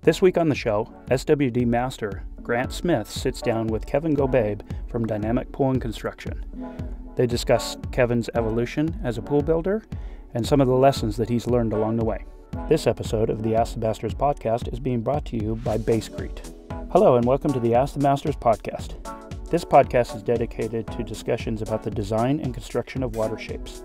This week on the show, SWD Master Grant Smith sits down with Kevin Gobabe from Dynamic Pool and Construction. They discuss Kevin's evolution as a pool builder and some of the lessons that he's learned along the way. This episode of the Ask the Masters podcast is being brought to you by Basecrete. Hello and welcome to the Ask the Masters podcast. This podcast is dedicated to discussions about the design and construction of water shapes.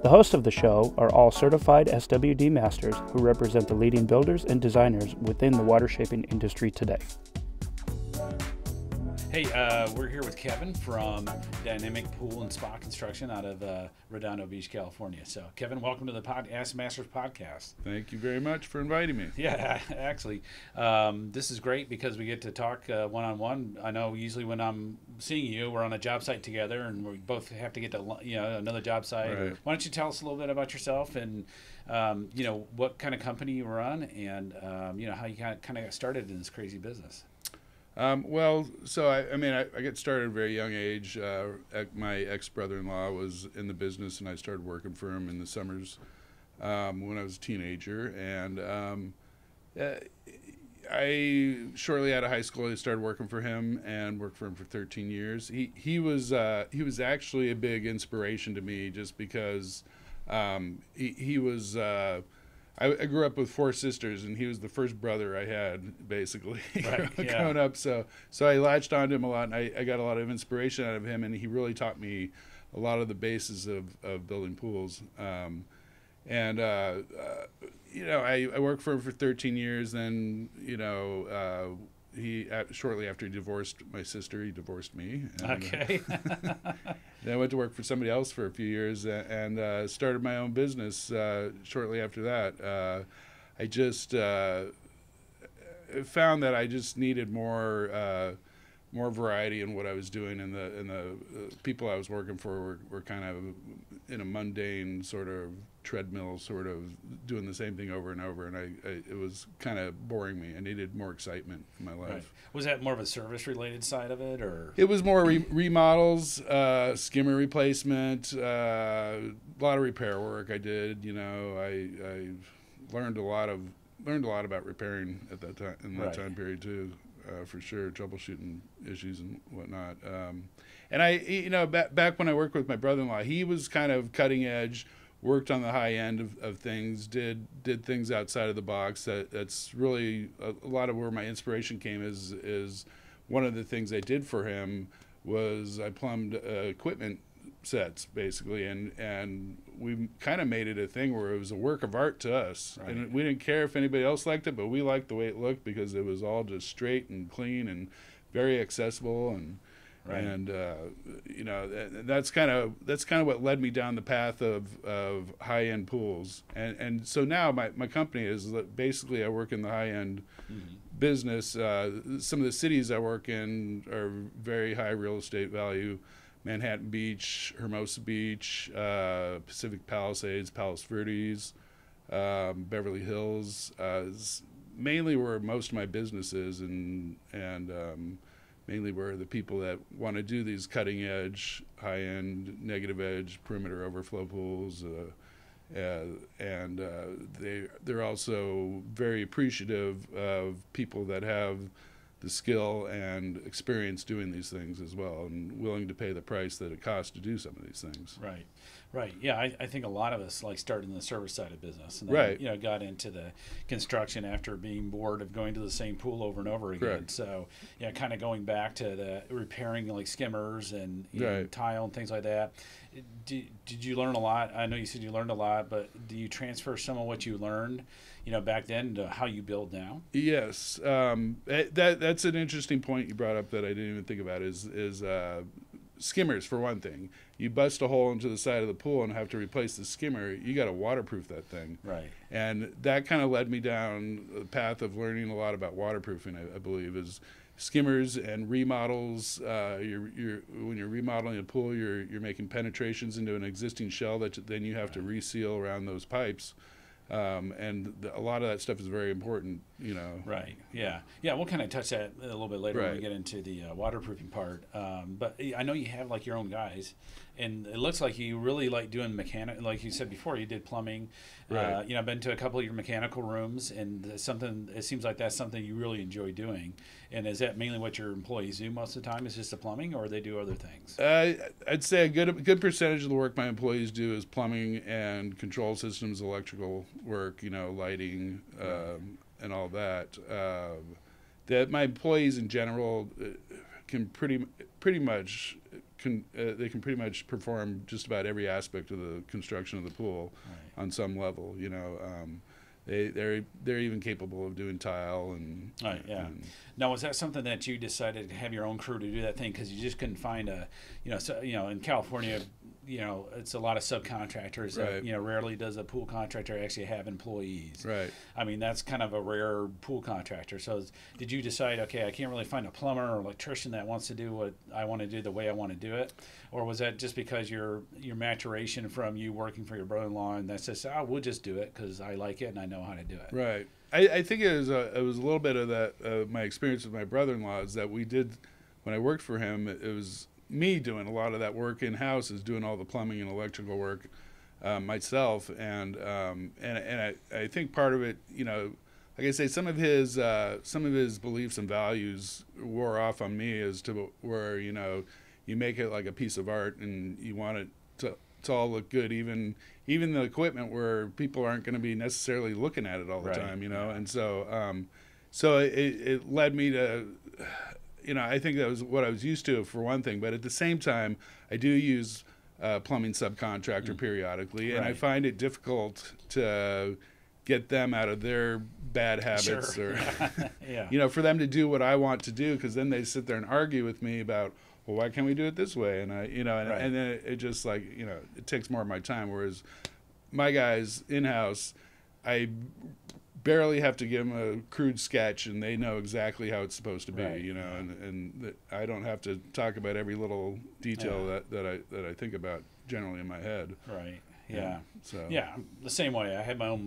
The hosts of the show are all certified SWD masters who represent the leading builders and designers within the water shaping industry today. Hey, we're here with Kevin from Dynamic Pool and Spa Construction out of Redondo Beach, California. So, Kevin, welcome to the Ask the Masters podcast. Thank you very much for inviting me. Yeah, actually, this is great because we get to talk one-on-one. I know usually when I'm seeing you, we're on a job site together, and we both have to get to another job site. Right. Why don't you tell us a little bit about yourself and what kind of company you run and how you kind of got started in this crazy business. I got started at a very young age. My ex-brother-in-law was in the business, and I started working for him in the summers when I was a teenager. And I shortly out of high school, I started working for him and worked for him for 13 years. He was actually a big inspiration to me, just because he was. I grew up with four sisters, and he was the first brother I had, basically, growing up. So I latched onto him a lot, and I got a lot of inspiration out of him, and he really taught me a lot of the bases of building pools. I worked for him for 13 years. Then, he shortly after he divorced my sister, he divorced me. And, okay. Then I went to work for somebody else for a few years and started my own business shortly after that. I just found that I just needed more variety in what I was doing, and the people I was working for were kind of in a mundane sort of treadmill, sort of doing the same thing over and over, and it was kind of boring me. I needed more excitement in my life. Right. Was that more of a service-related side of it, or? It was more remodels, skimmer replacement, a lot of repair work I did. I learned a lot about repairing at that time, in that time period too, for sure, troubleshooting issues and whatnot. And back when I worked with my brother-in-law, he was kind of cutting edge, worked on the high end of things, did things outside of the box. That's really a lot of where my inspiration came. Is one of the things I did for him was I plumbed equipment sets, basically, and we kind of made it a thing where it was a work of art to us. Right. And we didn't care if anybody else liked it, but we liked the way it looked because it was all just straight and clean and very accessible. And right. And that's kind of what led me down the path of high-end pools. And so now my company is basically, I work in the high-end business. Some of the cities I work in are very high real estate value: Manhattan Beach, Hermosa Beach, Pacific Palisades, Palos Verdes, Beverly Hills. Is mainly where most of my business is, and mainly where the people that want to do these cutting-edge, high-end, negative-edge perimeter overflow pools, and they're also very appreciative of people that have the skill and experience doing these things as well, and willing to pay the price that it costs to do some of these things. Right. Yeah, I think a lot of us started in the service side of business, and then, got into the construction after being bored of going to the same pool over and over again. Correct. So, kind of going back to the repairing skimmers and tile and things like that. Did you learn a lot? I know you said you learned a lot, but do you transfer some of what you learned, back then to how you build now? Yes, that's an interesting point you brought up that I didn't even think about. Is skimmers, for one thing. You bust a hole into the side of the pool and have to replace the skimmer, you got to waterproof that thing. Right. And that kind of led me down the path of learning a lot about waterproofing, I believe, is skimmers and remodels. When you're remodeling a pool, you're making penetrations into an existing shell that then you have to reseal around those pipes. And a lot of that stuff is very important, you know. Right. Yeah. Yeah. We'll kind of touch that a little bit later when we get into the waterproofing part. But I know you have like your own guys, and it looks like you really like doing mechanic. Like you said before, you did plumbing. Right. You know, I've been to a couple of your mechanical rooms, and it seems like that's something you really enjoy doing. And is that mainly what your employees do most of the time? Is just the plumbing, or they do other things? I'd say a good percentage of the work my employees do is plumbing and control systems, electrical work, you know, lighting, and all that. That my employees in general can pretty much perform just about every aspect of the construction of the pool on some level. You know, they're even capable of doing tile and. Right. Yeah. Now, was that something that you decided to have your own crew to do that thing because you just couldn't find in California, you know, it's a lot of subcontractors. Right. You know, rarely does a pool contractor actually have employees. Right. I mean, that's kind of a rare pool contractor. So did you decide, okay, I can't really find a plumber or electrician that wants to do what I want to do the way I want to do it? Or was that just because your maturation from you working for your brother-in-law and that's just, we'll just do it because I like it and I know how to do it? Right. I think it was a little bit of that. My experience with my brother-in-law is that we did, when I worked for him, it was me doing a lot of that work in-house, is doing all the plumbing and electrical work myself, and I think part of it, you know, like I say, some of his beliefs and values wore off on me as to where, you know, you make it like a piece of art and you want it to all look good, even the equipment where people aren't going to be necessarily looking at it all the time, you know. And so it led me to, you know, I think that was what I was used to for one thing, but at the same time I do use plumbing subcontractor periodically, and I find it difficult to get them out of their bad habits or you know, for them to do what I want to do, because then they sit there and argue with me about, well, why can't we do it this way? And I, you know, and then it just, like, you know, it takes more of my time. Whereas my guys in-house, I barely have to give them a crude sketch, and they know exactly how it's supposed to be, you know, and I don't have to talk about every little detail that I think about generally in my head. Right. Yeah. So the same way. I have my own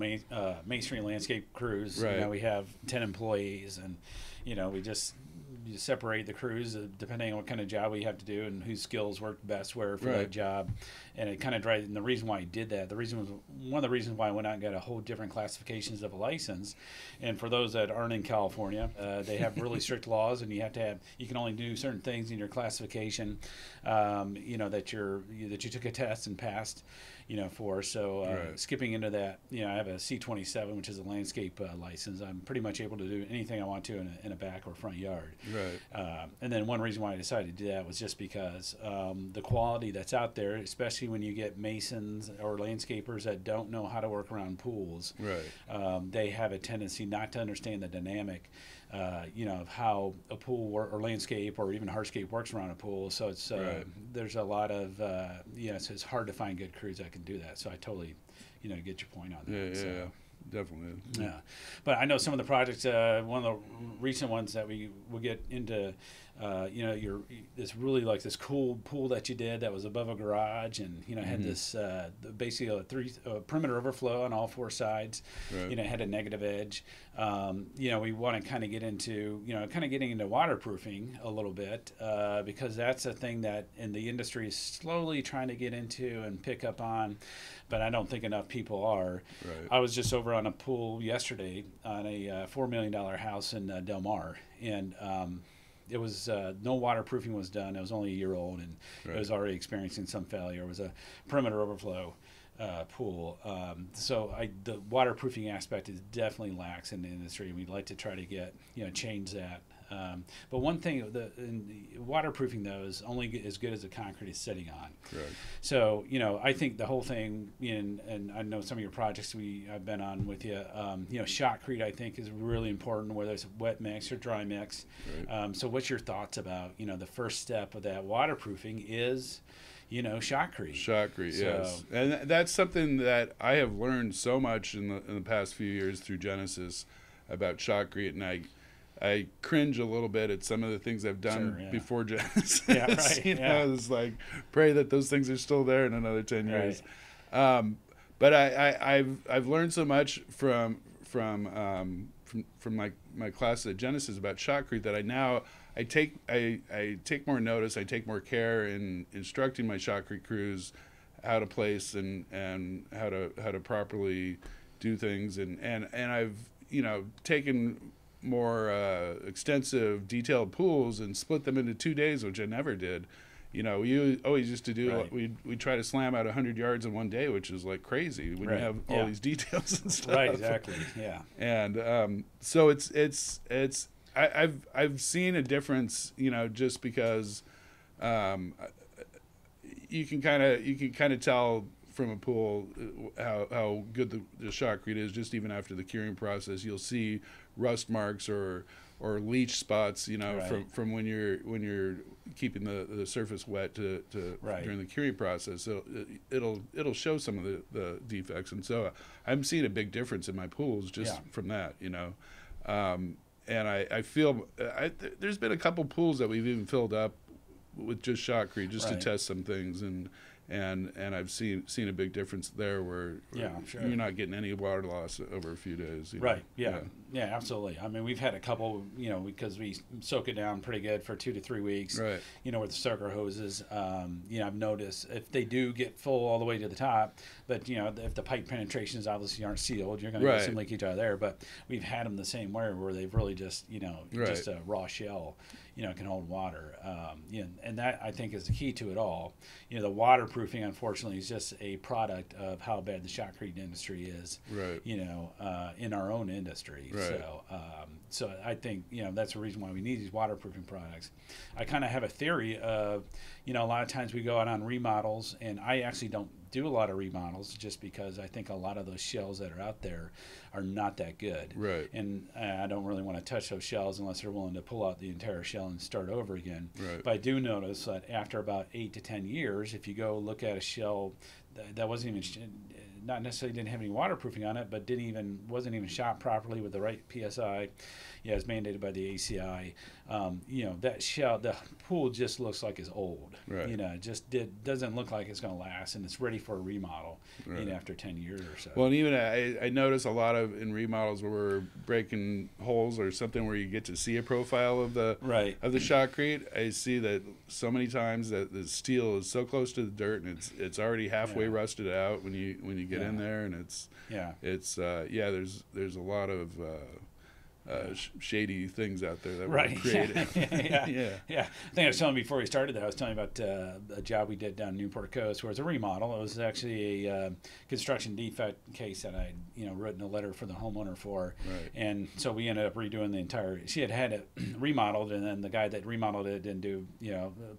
masonry landscape crews. Right. You know, we have 10 employees, and you know, you separate the crews depending on what kind of job we have to do and whose skills work best where for that job. And it kind of drives. And the reason why I did that, one of the reasons why I went out and got a whole different classifications of a license. And for those that aren't in California, they have really strict laws, and you can only do certain things in your classification. You know, that you took a test and passed. You know, skipping into that, you know, I have a C27, which is a landscape license. I'm pretty much able to do anything I want to in a back or front yard. Right. And then one reason why I decided to do that was just because the quality that's out there, especially when you get masons or landscapers that don't know how to work around pools, they have a tendency not to understand the dynamic. You know, of how a pool or landscape or even hardscape works around a pool. So it's there's a lot of it's hard to find good crews that can do that. So I totally, you know, get your point on that. Yeah, definitely. Yeah, but I know some of the projects. One of the recent ones that we will get into. You know, this really like this cool pool that you did that was above a garage, and you know had this basically a perimeter overflow on all four sides. You know, it had a negative edge. You know, we want to kind of get into getting into waterproofing a little bit because that's a thing that in the industry is slowly trying to get into and pick up on, but I don't think enough people are. I was just over on a pool yesterday on a $4 million house in Del Mar, and it was no waterproofing was done. It was only a year old, and it was already experiencing some failure. It was a perimeter overflow pool. So the waterproofing aspect is definitely lax in the industry, and we'd like to try to change that. But one thing, in waterproofing though is only as good as the concrete is sitting on. So I think the whole thing, and I know some of your projects I've been on with you. Shotcrete I think is really important, whether it's wet mix or dry mix. So what's your thoughts about the first step of that waterproofing is shotcrete? Shotcrete, yes, and that's something that I have learned so much in the past few years through Genesis about shotcrete, and I cringe a little bit at some of the things I've done before Genesis. It's like, pray that those things are still there in another 10 years. But But I've learned so much from my class at Genesis about shotcrete that I take more notice. I take more care in instructing my shotcrete crews how to place and how to properly do things, and I've taken more extensive detailed pools and split them into 2 days, which I never did. We always used to do, right. we try to slam out 100 yards in one day, which is like crazy when right. you have all these details and stuff. Right, exactly, yeah. And so I've seen a difference, just because you can kind of tell from a pool how good the shotcrete is just even after the curing process. You'll see rust marks or leach spots, right. from when you're keeping the surface wet to right. during the curing process. So it'll show some of the defects, and so I'm seeing a big difference in my pools just from that, and I feel there's been a couple pools that we've even filled up with just shotcrete just right. to test some things, and I've seen a big difference there where sure. you're not getting any water loss over a few days. Right. Yeah, absolutely. I mean, we've had a couple, because we soak it down pretty good for 2 to 3 weeks. Right. With the soaker hoses. I've noticed if they do get full all the way to the top, but if the pipe penetrations obviously aren't sealed, you're going to get some leakage out of there. But we've had them the same way where they've really just just a raw shell. Can hold water. And that I think is the key to it all. The waterproofing, unfortunately, is just a product of how bad the shotcrete industry is. Right. In our own industry. Right. So I think that's the reason why we need these waterproofing products. I kind of have a theory of a lot of times we go out on remodels, and I actually don't do a lot of remodels just because I think a lot of those shells that are out there are not that good. Right. And I don't really want to touch those shells unless they're willing to pull out the entire shell and start over again. Right. But I do notice that after about 8 to 10 years, if you go look at a shell that wasn't even not necessarily didn't have any waterproofing on it, but wasn't even shot properly with the right PSI, as mandated by the ACI. That shell, the pool just looks like it's old. Right. It doesn't look like it's going to last, and it's ready for a remodel. Right. After 10 years or so. Well, and even I notice a lot in remodels where we're breaking holes or something where you get to see a profile of the shotcrete. I see that so many times that the steel is so close to the dirt, and it's already halfway rusted out when you get in there, and there's a lot of shady things out there that were created. I think I was telling you before we started that I was telling you about a job we did down in Newport Coast where it was a remodel. It was actually a construction defect case that I written a letter for the homeowner for, and so we ended up redoing the entire. She had it remodeled, and then the guy that remodeled it didn't do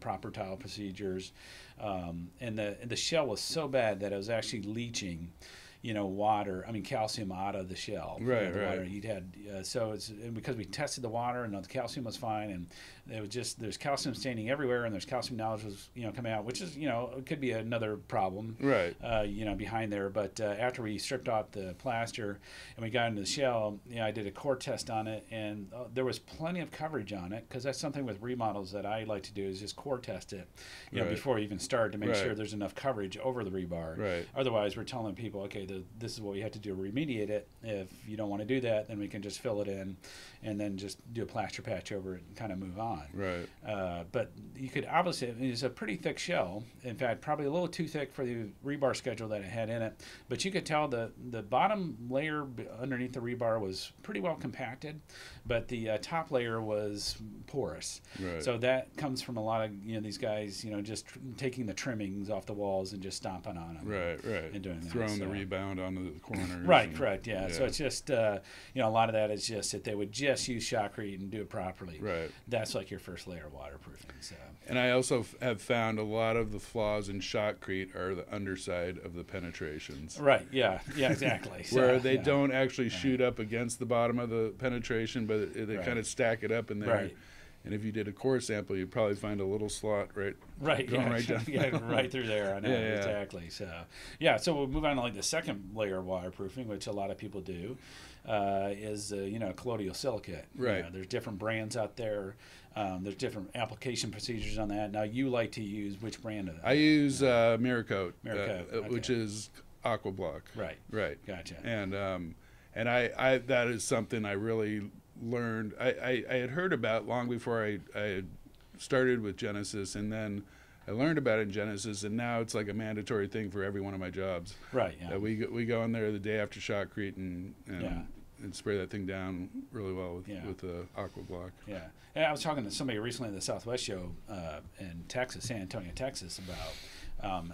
proper tile procedures, and the shell was so bad that it was actually leaching water, calcium out of the shell. Right. Water you'd had, so it's because we tested the water and the calcium was fine, and it was just there's calcium staining everywhere, and there's calcium nodules coming out, which is it could be another problem behind there. But after we stripped off the plaster and we got into the shell, I did a core test on it, and there was plenty of coverage on it, because that's something with remodels that I like to do is just core test it before we even start to make sure there's enough coverage over the rebar. Right. Otherwise, we're telling people, okay, this is what you have to do to remediate it. If you don't want to do that, then we can just fill it in and then just do a plaster patch over it and kind of move on. Right. But you could obviously, it's a pretty thick shell. In fact, probably a little too thick for the rebar schedule that it had in it. But you could tell the bottom layer underneath the rebar was pretty well compacted, but the top layer was porous. Right. So that comes from a lot of these guys, just taking the trimmings off the walls and just stomping on them. Right. And doing that. Throwing the rebound onto the corners. Right, correct, yeah. So it's just, a lot of that is just that they would just use shotcrete and do it properly. Right. That's like your first layer of waterproofing. So. And I also have found a lot of the flaws in shotcrete are the underside of the penetrations. Right, yeah, exactly. Where they don't actually shoot up against the bottom of the penetration, but they kind of stack it up in there. Right. And if you did a core sample, you'd probably find a little slot right down. Right through there. I know, exactly. So we'll move on to like the second layer of waterproofing, which a lot of people do, is colloidal silicate. Right. There's different brands out there. There's different application procedures on that. Now, you like to use which brand of that? I use Miracoat, Miracoat, which is Aqua Block. Right. Right. Gotcha. And I that is something I really learned. I had heard about long before I had started with Genesis, and then I learned about it in Genesis, and now it's like a mandatory thing for every one of my jobs. Right. Yeah. We go in there the day after shotcrete and spray that thing down really well with the Aqua Block. Yeah. And I was talking to somebody recently at the Southwest show in Texas, San Antonio, Texas, about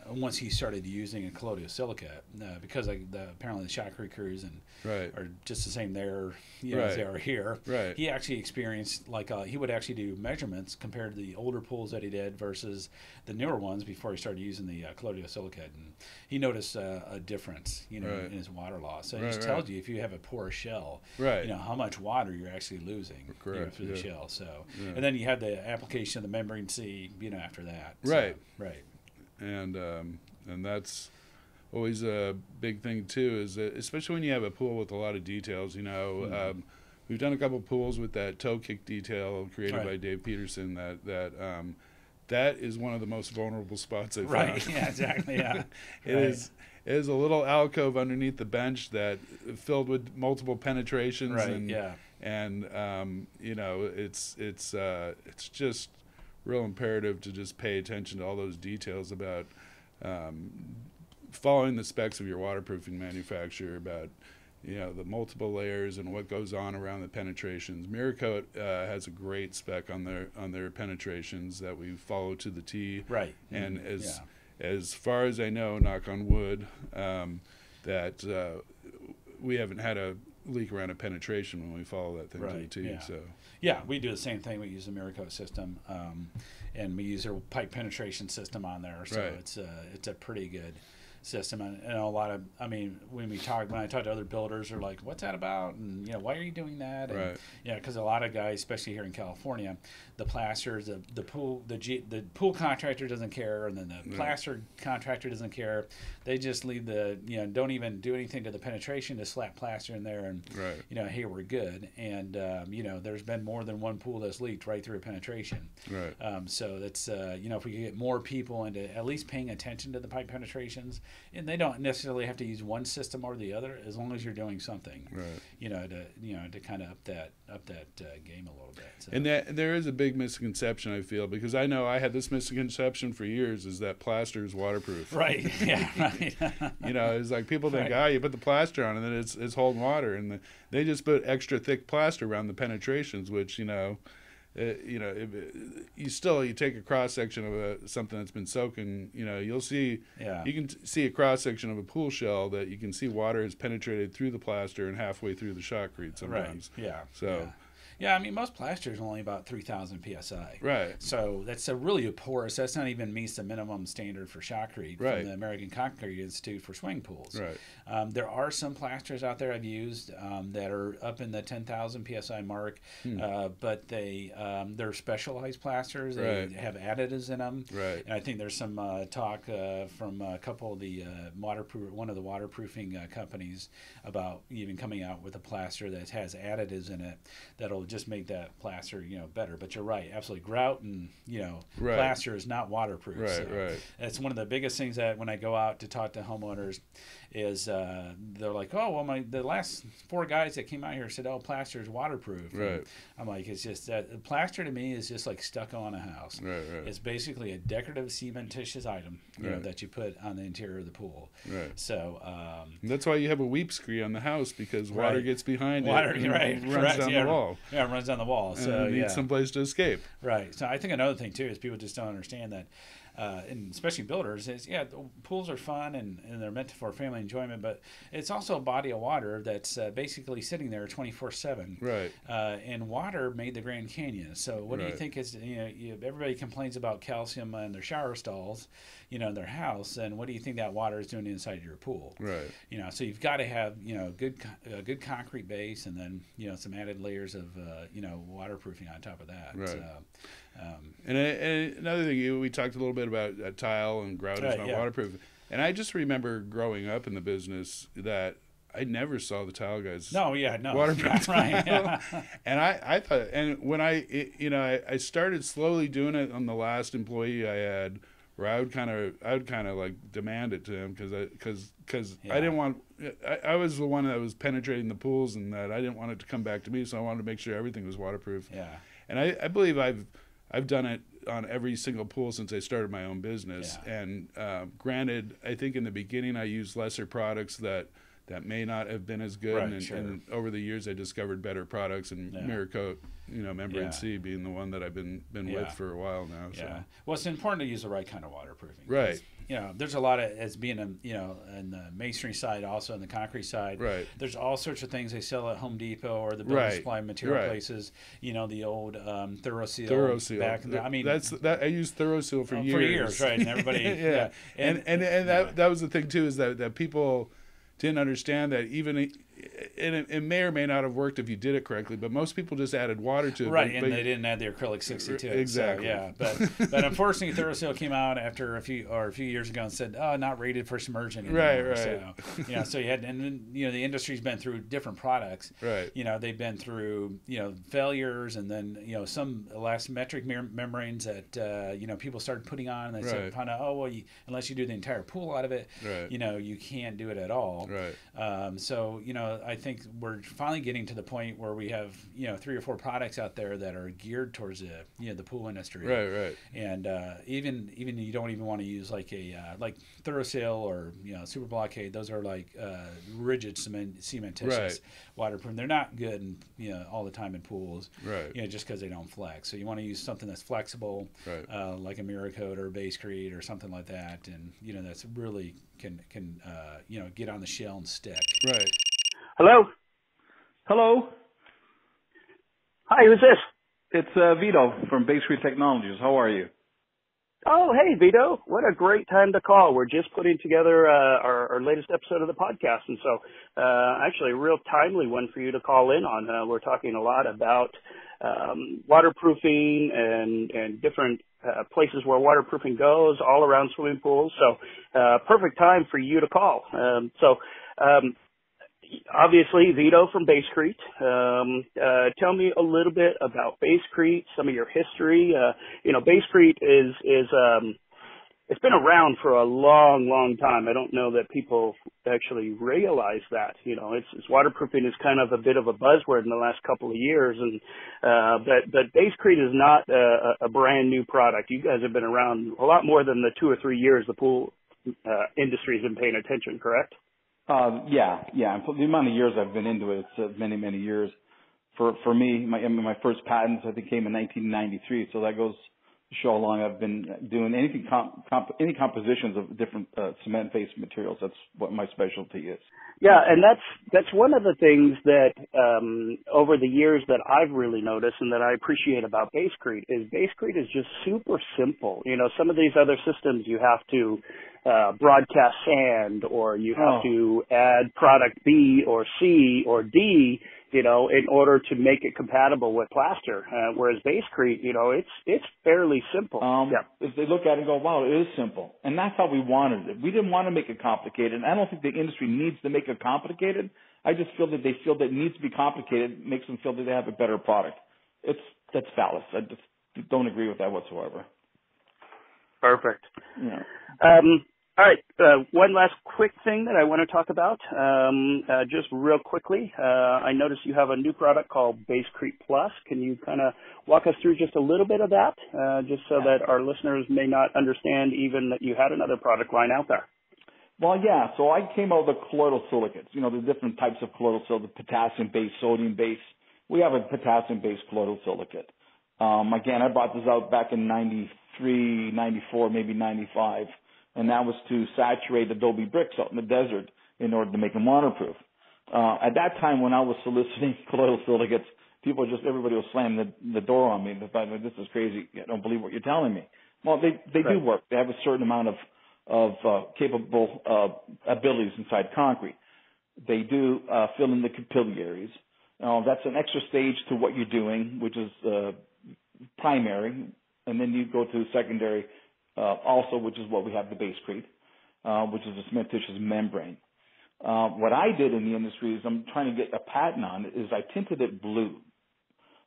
once he started using a colloidal silicate, because apparently the shotcrete crews are just the same there as they are here. Right. He actually experienced he would actually do measurements compared to the older pools that he did versus the newer ones before he started using the colloidal silicate, and he noticed a difference, in his water loss. So it just tells you if you have a porous shell, how much water you're actually losing through the shell. So, and then you have the application of the membrane C, after that. Right. So, right. And that's always a big thing too, is that especially when you have a pool with a lot of details. We've done a couple pools with that toe kick detail created by Dave Peterson. That is one of the most vulnerable spots I've found. Right. Yeah. Exactly. Yeah. It is a little alcove underneath the bench that filled with multiple penetrations. Right. And it's just real imperative to just pay attention to all those details about following the specs of your waterproofing manufacturer, about the multiple layers and what goes on around the penetrations. Miracoat has a great spec on their penetrations that we follow to the T. Right. And as far as I know, knock on wood, that we haven't had a leak around a penetration when we follow that thing to the T. Yeah. So. Yeah, we do the same thing. We use the Miracoat system, and we use their pipe penetration system on there. So it's a pretty good system. And a lot of, when I talk to other builders, they're like, "What's that about?" And why are you doing that? And, because a lot of guys, especially here in California, the plasters, the pool contractor doesn't care, and then the plaster contractor doesn't care. They just leave don't even do anything to the penetration, just slap plaster in there, and hey, we're good. And there's been more than one pool that's leaked right through a penetration. Right. So that's if we could get more people into at least paying attention to the pipe penetrations, and they don't necessarily have to use one system or the other, as long as you're doing something. Right. To kind of up that game a little bit. So. And there is a big misconception, I feel, because I know I had this misconception for years, is that plaster is waterproof. Right. Yeah. Right. It's like people think, you put the plaster on and then it's holding water, and they just put extra thick plaster around the penetrations, which you take a cross section of something that's been soaking. You'll see. Yeah. You can see a cross section of a pool shell that you can see water has penetrated through the plaster and halfway through the shotcrete sometimes. Right. Yeah. So. Yeah. Yeah, most plaster is only about 3,000 psi. Right. So that's really porous. That's not even meets the minimum standard for shotcrete from the American Concrete Institute for swimming pools. Right. There are some plasters out there I've used that are up in the 10,000 psi mark, but they're specialized plasters. They have additives in them. Right. And I think there's some talk from a couple of the one of the waterproofing companies about even coming out with a plaster that has additives in it that'll just make that plaster, better. But you're right, absolutely. Grout and plaster is not waterproof. Right, so right. That's one of the biggest things that when I go out to talk to homeowners is they're like, oh well, the last 4 guys that came out here said, oh, plaster is waterproof. Right. And I'm like, it's just that plaster to me is just like stucco on a house. Right. It's basically a decorative cementitious item, that you put on the interior of the pool. Right. So that's why you have a weep screen on the house, because water gets behind it and runs down the wall. Yeah, it runs down the wall. So and it needs someplace to escape. Right. So I think another thing too is people just don't understand that, and especially builders, is the pools are fun and they're meant for family enjoyment, but it's also a body of water that's basically sitting there 24/7. Right. And water made the Grand Canyon. So what do you think is everybody complains about calcium in their shower stalls, in their house, and what do you think that water is doing inside your pool? Right. So you've got to have a good concrete base, and then some added layers of waterproofing on top of that. Right. So, and another thing, we talked a little bit about tile and grout is not waterproof, and I just remember growing up in the business that I never saw the tile guys. Waterproof. Right. Yeah. And I thought, and when I started slowly doing it on the last employee I had where I would kind of like demand it to him because I didn't want. I was the one that was penetrating the pools, and that I didn't want it to come back to me, so I wanted to make sure everything was waterproof. Yeah. And I believe I've done it on every single pool since I started my own business. Yeah. And granted, I think in the beginning I used lesser products that may not have been as good, Right, and over the years I discovered better products, and Miracoat, Membrane C being the one that I've been with for a while now. So. Yeah. Well, it's important to use the right kind of waterproofing. Right. There's a lot of, as being in the masonry side, also on the concrete side. Right. There's all sorts of things they sell at Home Depot or the building supply material places. The old ThoroSeal. ThoroSeal. Back in I used ThoroSeal for years. For years, right? And everybody. yeah. And that was the thing too, is that people didn't understand that it may or may not have worked if you did it correctly, but most people just added water to it. Right, and they didn't add the acrylic 60 to it. Exactly. So, but unfortunately, ThoroSeal came out after a few years ago and said, "Oh, not rated for submersion anymore." Right. So you had, and the industry's been through different products. Right. They've been through failures, and then some elastometric membranes that people started putting on, and they said, unless you do the entire pool out of it, you can't do it at all. Right. So I think we're finally getting to the point where we have 3 or 4 products out there that are geared towards the pool industry. Right. And even you don't even want to use like like ThoroSeal or Super Blockade. Those are like rigid cementitious waterproof. They're not good all the time in pools. Right. Just because they don't flex. So you want to use something that's flexible, like a Miracoat or a Basecrete or something like that, and that's really can get on the shell and stick. Right. Hello? Hi, who's this? It's Vito from Basecrete Technologies. How are you? Oh, hey, Vito. What a great time to call. We're just putting together our latest episode of the podcast, and so actually a real timely one for you to call in on. We're talking a lot about waterproofing and different places where waterproofing goes all around swimming pools. So perfect time for you to call. Obviously, Vito from Basecrete. Tell me a little bit about Basecrete, some of your history. Basecrete is it's been around for a long, long time. I don't know that people actually realize that. It's waterproofing is kind of a bit of a buzzword in the last couple of years, and but Basecrete is not a brand new product. You guys have been around a lot more than the 2 or 3 years the pool industry has been paying attention. Correct? Yeah. For the amount of years I've been into it, it's many, many years. For me, my first patents I think came in 1993, so that goes to show how long I've been doing anything, any compositions of different cement-based materials. That's what my specialty is. Yeah, and that's one of the things that over the years that I've really noticed and that I appreciate about Basecrete is just super simple. Some of these other systems you have to broadcast sand, or you have to add product B or C or D, in order to make it compatible with plaster. Whereas Basecrete, it's fairly simple. If they look at it and go, wow, it is simple. And that's how we wanted it. We didn't want to make it complicated. I don't think the industry needs to make it complicated. I just feel that they feel that it needs to be complicated, makes them feel that they have a better product. That's fallacious. I just don't agree with that whatsoever. Perfect. Yeah. All right. One last quick thing that I want to talk about, just real quickly. I noticed you have a new product called Basecrete Plus. Can you kind of walk us through just a little bit of that, just so that our listeners may not understand even that you had another product line out there? Well, yeah. So I came out with the colloidal silicates. The different types of colloidal silicate, potassium-based, sodium-based. We have a potassium-based colloidal silicate. Again, I brought this out back in 93, 94, maybe 95. And that was to saturate adobe bricks out in the desert in order to make them waterproof. At that time, when I was soliciting colloidal silicates, everybody was slamming the door on me. They thought, this is crazy. I don't believe what you're telling me. Well, they do work. They have a certain amount of capable abilities inside concrete. They do fill in the capillaries. That's an extra stage to what you're doing, which is primary, and then you go to secondary. Also, which is what we have the Basecrete, which is a cementitious membrane. What I did in the industry is I'm trying to get a patent on it. Is I tinted it blue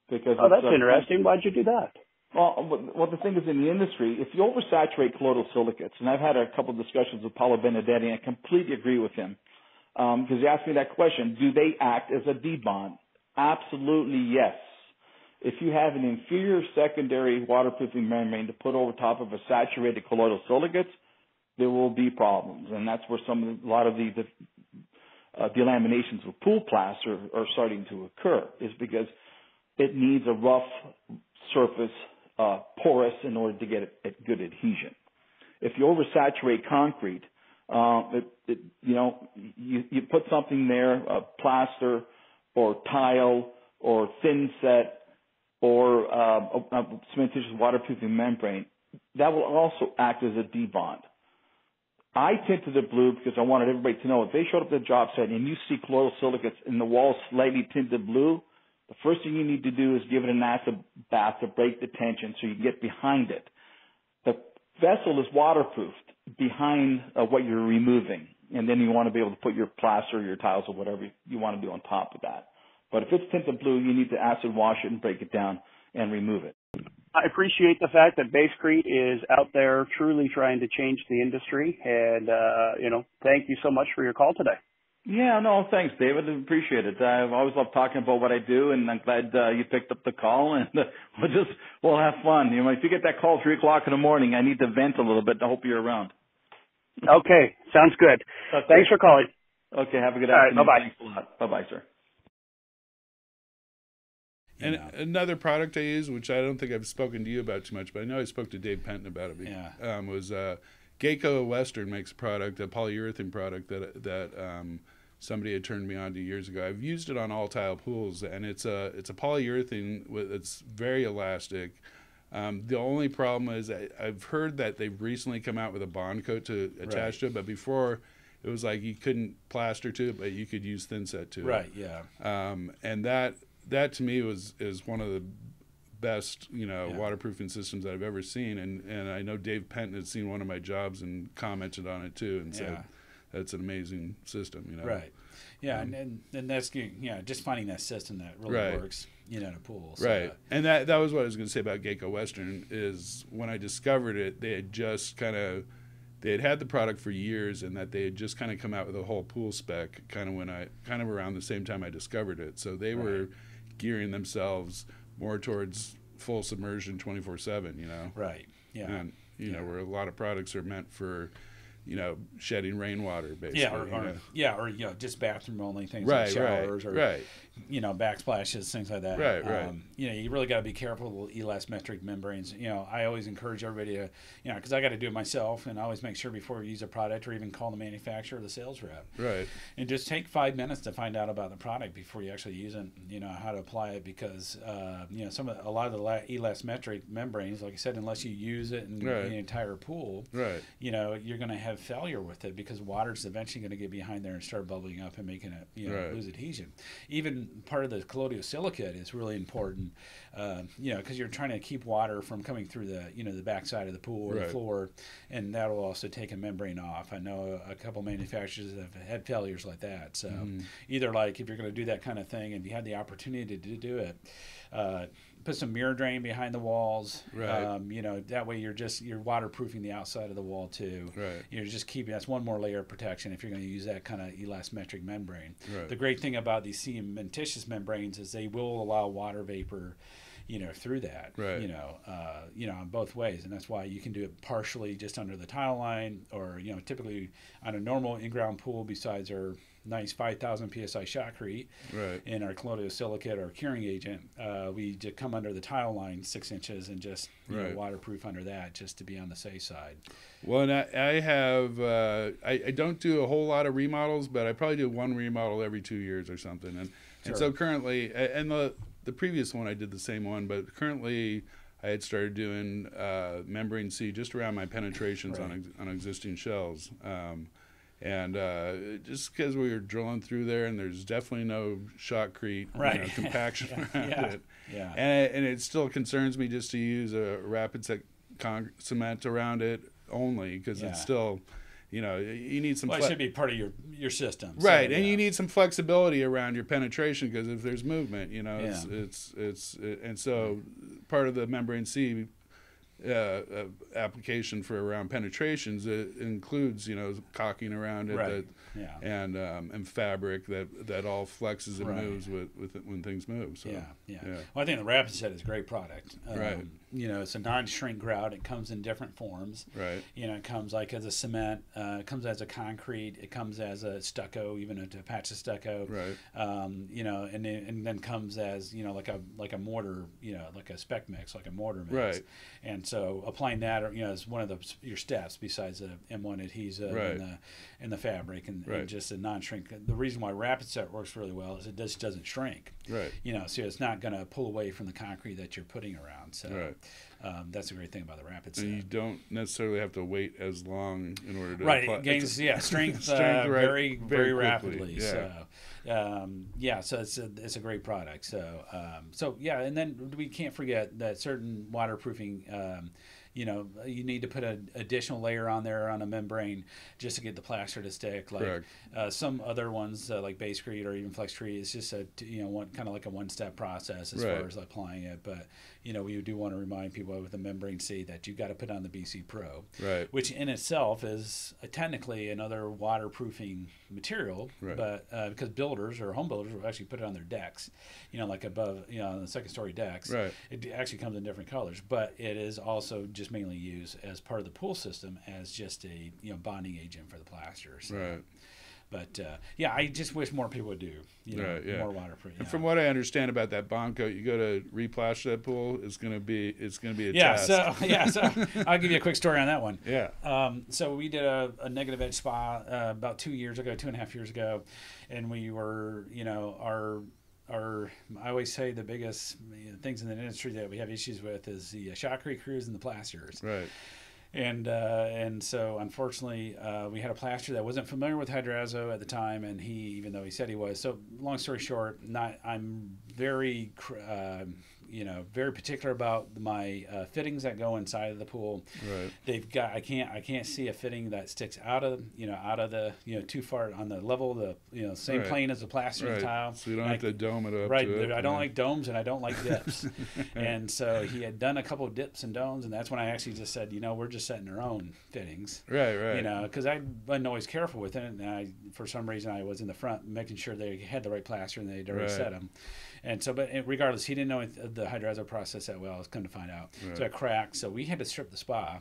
because that's interesting. Why'd you do that? Well, the thing is, in the industry, if you oversaturate colloidal silicates, and I've had a couple of discussions with Paolo Benedetti, and I completely agree with him, because he asked me that question, do they act as a debond? Absolutely yes. If you have an inferior secondary waterproofing membrane to put over top of a saturated colloidal silicates, there will be problems, and that's where a lot of the delaminations with pool plaster are starting to occur, is because it needs a rough surface, porous, in order to get good adhesion. If you oversaturate concrete, you put something there, plaster or tile or thin set or a cementitious waterproofing membrane, that will also act as a debond. I tinted it blue because I wanted everybody to know if they showed up at the job site and you see colloidal silicates in the walls slightly tinted blue, the first thing you need to do is give it an acid bath to break the tension so you can get behind it. The vessel is waterproofed behind what you're removing, and then you want to be able to put your plaster, your tiles, or whatever you want to do on top of that. But if it's tinted blue, you need to acid wash it and break it down and remove it. I appreciate the fact that Basecrete is out there truly trying to change the industry, and thank you so much for your call today. Yeah, no, thanks, David. I appreciate it. I've always loved talking about what I do, and I'm glad you picked up the call, and we'll have fun. If you get that call at 3 o'clock in the morning, I need to vent a little bit. I hope you're around. Okay, sounds good. Okay. Thanks for calling. Okay, have a good afternoon. All right, bye-bye. Thanks a lot. Bye-bye, sir. And another product I use, which I don't think I've spoken to you about too much, but I know I spoke to Dave Penton about it. Yeah. Was Geico Western makes a product, a polyurethane product that somebody had turned me on to years ago. I've used it on all tile pools, and it's a polyurethane it's very elastic. The only problem is I've heard that they've recently come out with a bond coat to attach to it, but before it was like you couldn't plaster to it, but you could use thin set to it. Right. Yeah. And that to me is one of the best waterproofing systems that I've ever seen, and I know Dave Penton had seen one of my jobs and commented on it too, and said that's an amazing system. Right. Yeah, and that's just finding that system that really works in a pool. So right. And that was what I was going to say about Geico Western is when I discovered it, they had just they had the product for years, and that they had just kind of come out with a whole pool spec kind of around the same time I discovered it. So they were gearing themselves more towards full submersion 24/7, Right. Yeah. And where a lot of products are meant for shedding rainwater, basically. Or just bathroom only things like showers or backsplashes, things like that. Right. You really got to be careful with elastometric membranes. I always encourage everybody to, because I got to do it myself, and I always make sure before we use a product or even call the manufacturer or the sales rep. Right. And just take 5 minutes to find out about the product before you actually use it, how to apply it, because a lot of the elastometric membranes, like I said, unless you use it in the entire pool, you're going to have failure with it, because water's eventually going to get behind there and start bubbling up and making it lose adhesion. Even part of the colloidal silicate is really important, because you're trying to keep water from coming through the backside of the pool or the floor, and that will also take a membrane off. I know a couple manufacturers have had failures like that. So either if you're going to do that kind of thing and you had the opportunity to do it, put some mirror drain behind the walls. Right. That way you're waterproofing the outside of the wall too. Right. You're just keeping, that's one more layer of protection if you're going to use that kind of elastometric membrane. Right. The great thing about these cementitious membranes is they will allow water vapor, through that. Right. On both ways, and that's why you can do it partially just under the tile line, or typically on a normal in-ground pool, besides our nice 5,000 psi shotcrete and our colloidal silicate or curing agent, we just come under the tile line 6 inches and just waterproof under that, just to be on the safe side. Well, and I have I don't do a whole lot of remodels, but I probably do one remodel every 2 years or something, and so currently, and the previous one I did the same one, but currently I had started doing membrane C just around my penetrations on existing shells. And just because we were drilling through there, and there's definitely no shotcrete compaction around it. Yeah. And it still concerns me just to use a rapid cement around it only, because it's still, you need some. Well, it should be part of your system. Right, so, and you need some flexibility around your penetration, because if there's movement, it's and so part of the membrane C application for around penetrations, it includes, you know, caulking around it, right. and fabric that all flexes and moves with when things move. So yeah. Well, I think the Rapid Set is a great product. Right. You know, it's a non-shrink grout. It comes in different forms. Right. You know, it comes like as a cement. It comes as a concrete. It comes as a stucco, even a patch of stucco. Right. You know, and then comes as, you know, like a mortar. You know, like a spec mix, like a mortar mix. Right. And so applying that, you know, is one of your steps besides the M1 adhesive and the fabric and just a non-shrink. The reason why Rapid Set works really well is it just doesn't shrink. Right. You know, so it's not going to pull away from the concrete that you're putting around. So that's a great thing about the Rapid Set. And you don't necessarily have to wait as long in order to apply. It gains strength very rapidly. Yeah. So it's a great product. So and then we can't forget that certain waterproofing. You know, you need to put an additional layer on there on a membrane just to get the plaster to stick. Like some other ones, like Basecrete or even Flexcrete, it's just kind of like a one-step process as far as applying it. But you know, we do want to remind people with the membrane C that you got to put on the BC Pro, which in itself is technically another waterproofing material, but because builders or home builders will actually put it on their decks, you know, like above, you know, on the second-story decks. It actually comes in different colors, but it is also just mainly used as part of the pool system as just a, you know, bonding agent for the plaster. So. But I just wish more people would do, you know, more waterproof. And from what I understand about that bond coat, you go to replaster that pool, it's going to be a test. So I'll give you a quick story on that one. So we did a negative edge spa about 2.5 years ago, and we were, you know, I always say the biggest things in the industry that we have issues with is the shotcrete crews and the plasters. And so unfortunately we had a plasterer that wasn't familiar with Hydrazo at the time, and even though he said he was. So long story short, I'm very very particular about my fittings that go inside of the pool. They've got I can't see a fitting that sticks out of the too far on the level of the same plane as the plaster tile. So you don't have to dome it up. I don't like domes and I don't like dips. And so he had done a couple of dips and domes, and that's when I actually just said, we're just setting our own fittings. Because I wasn't always careful with it, and for some reason I was in the front making sure they had the right plaster and they'd already set them. And so, but regardless, he didn't know the Hydrazo process that well. I was come to find out. So it cracked. So we had to strip the spa,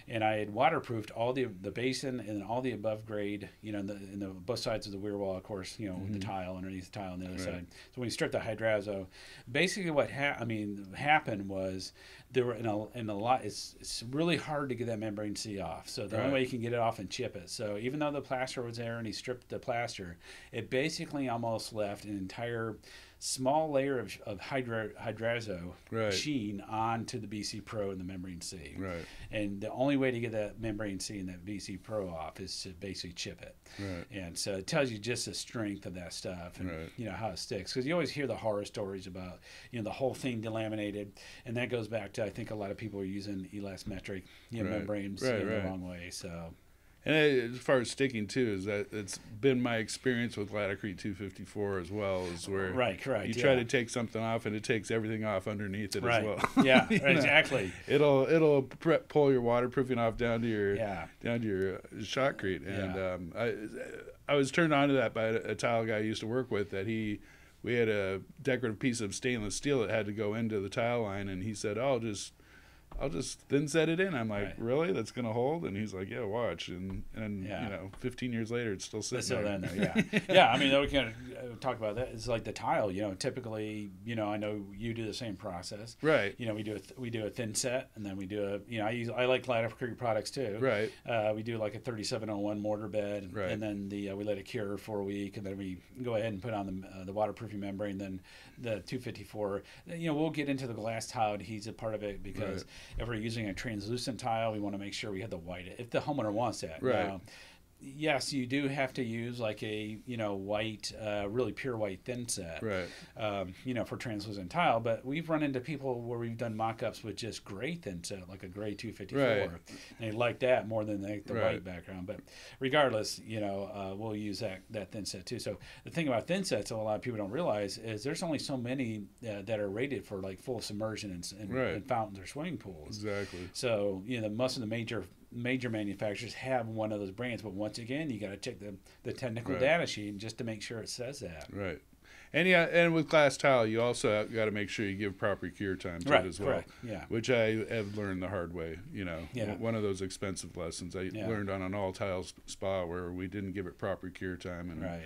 and I had waterproofed all the basin and all the above grade, in the both sides of the weir wall, of course, the tile underneath the tile on the other side. So when you strip the Hydrazo, basically what happened was there were in a lot. It's really hard to get that membrane C off. So the only way you can get it off and chip it. So even though the plaster was there and he stripped the plaster, it basically almost left an entire small layer of Hydrazo sheen onto the BC Pro and the membrane C. And the only way to get that membrane C and that BC Pro off is to basically chip it. And so it tells you just the strength of that stuff and how it sticks. Because you always hear the horror stories about the whole thing delaminated, and that goes back to, I think a lot of people are using elastic membranes the wrong way. So. And as far as sticking too, is that it's been my experience with Laticrete 254 as well, is where you try to take something off and it takes everything off underneath it as well. Exactly. It'll pull your waterproofing off down to your shotcrete. And I was turned on to that by a tile guy I used to work with. We had a decorative piece of stainless steel that had to go into the tile line, and he said, I'll just thin set it in. I'm like, really? That's going to hold? And he's like, yeah, watch. And 15 years later, it's still sitting there. I mean, we can talk about that. It's like the tile, typically, I know you do the same process. We do a thin set, and then we do I like Laticrete products too. We do like a 3701 mortar bed, and then we let it cure for a week, and then we go ahead and put on the waterproofing membrane, then the 254. We'll get into the glass tile adhesive part of it, because if we're using a translucent tile, we want to make sure we have the white, if the homeowner wants that. Now, yes, you do have to use like a white, really pure white thin set, right? For translucent tile. But we've run into people where we've done mock-ups with just gray thin set, like a gray 254. Right. And they like that more than the white background. But regardless, we'll use that thin set too. So the thing about thin sets, that a lot of people don't realize, is there's only so many that are rated for like full submersion and fountains or swimming pools. Exactly. So most of the major manufacturers have one of those brands, but once again, you got to check the technical data sheet just to make sure it says that. Right. And and with glass tile, you also got to make sure you give proper cure time to it as well. Correct. Yeah. Which I have learned the hard way. Yeah. One of those expensive lessons I learned on an all tile spa where we didn't give it proper cure time, and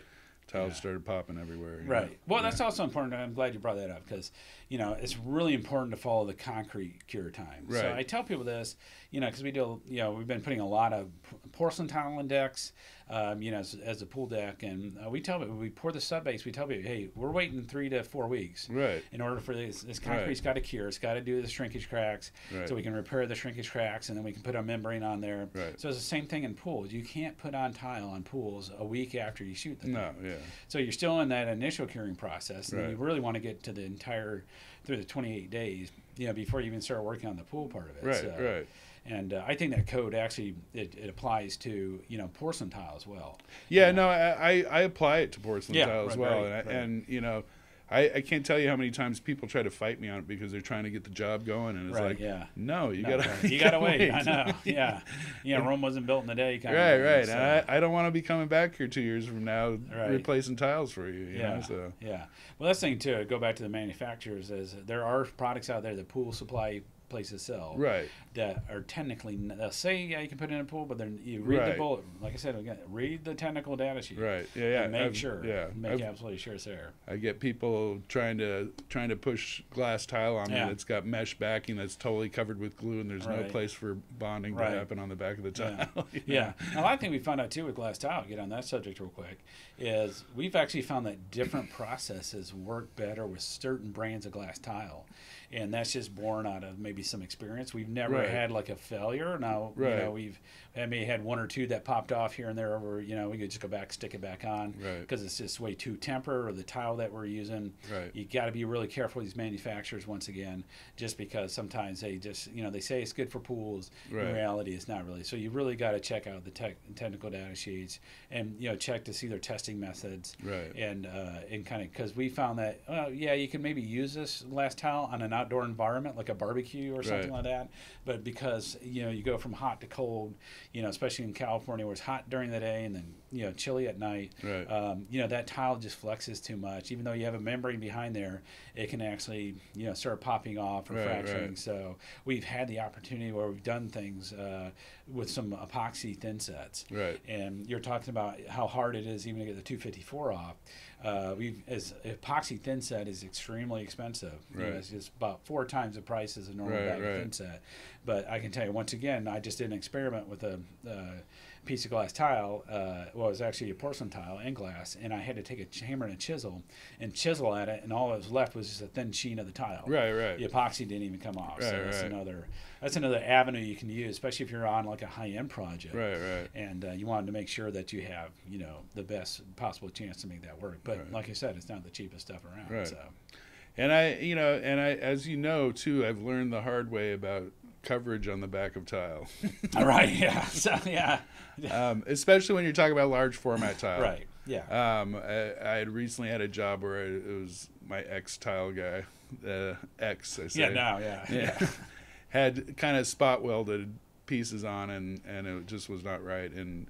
tiles started popping everywhere. Right. Well, that's also important. I'm glad you brought that up because, it's really important to follow the concrete cure time. Right. So I tell people this, because we do, we've been putting a lot of porcelain tile on decks, as a pool deck. And we tell people, we pour the sub base, we tell people, hey, we're waiting 3 to 4 weeks. Right. In order for this concrete's got to cure. It's got to do the shrinkage cracks. Right. So we can repair the shrinkage cracks and then we can put a membrane on there. Right. So it's the same thing in pools. You can't put on tile on pools a week after you shoot them. No, yeah. So you're still in that initial curing process, and you really want to get to the entire through the 28 days, before you even start working on the pool part of it. Right, right. And I think that code actually it applies to porcelain tile as well. Yeah, no, I apply it to porcelain tile as well, and I can't tell you how many times people try to fight me on it because they're trying to get the job going, and it's no, you gotta wait. I know, yeah. Rome wasn't built in a day. Right. So. And I don't want to be coming back here 2 years from now replacing tiles for you. You know, so. Yeah. Well, that's the thing too. Go back to the manufacturers. Is there are products out there that pool supply places sell that are technically, they'll say you can put it in a pool, but then you read the bullet, like I said again, read the technical data sheet, and make absolutely sure it's there. I get people trying to push glass tile on me that's got mesh backing that's totally covered with glue, and there's no place for bonding to happen on the back of the tile. Now, a lot of things we found out too with glass tile, get on that subject real quick, is we've actually found that different processes work better with certain brands of glass tile. And that's just born out of maybe some experience. We've never had like a failure. Now, we've maybe had 1 or 2 that popped off here and there over, we could just go back, stick it back on because it's just way too tempered or the tile that we're using. You got to be really careful with these manufacturers once again, just because sometimes they just, they say it's good for pools. In reality, it's not really. So you really got to check out the technical data sheets and, check to see their testing methods. And kind of, because we found that, you can maybe use this glass tile on an outdoor environment like a barbecue or something like that, but because you go from hot to cold, especially in California where it's hot during the day and then chilly at night, that tile just flexes too much. Even though you have a membrane behind there, it can actually start popping off or fracturing. So we've had the opportunity where we've done things with some epoxy thin sets, and you're talking about how hard it is even to get the 254 off. As epoxy thin set is extremely expensive. It's just about 4 times the price as a normal bag of thin set. But I can tell you once again, I just did an experiment with a piece of glass tile. It was actually a porcelain tile and glass, and I had to take a hammer and a chisel and chisel at it, and all that was left was just a thin sheen of the tile. The epoxy didn't even come off. So that's another avenue you can use, especially if you're on like a high-end project. And you wanted to make sure that you have the best possible chance to make that work. But like I said, it's not the cheapest stuff around. So. And I as you know too, I've learned the hard way about coverage on the back of tile. Especially when you're talking about large format tile. I had recently had a job where it was my ex-tile guy, ex, I say. Had kind of spot welded pieces on, and it just was not right. And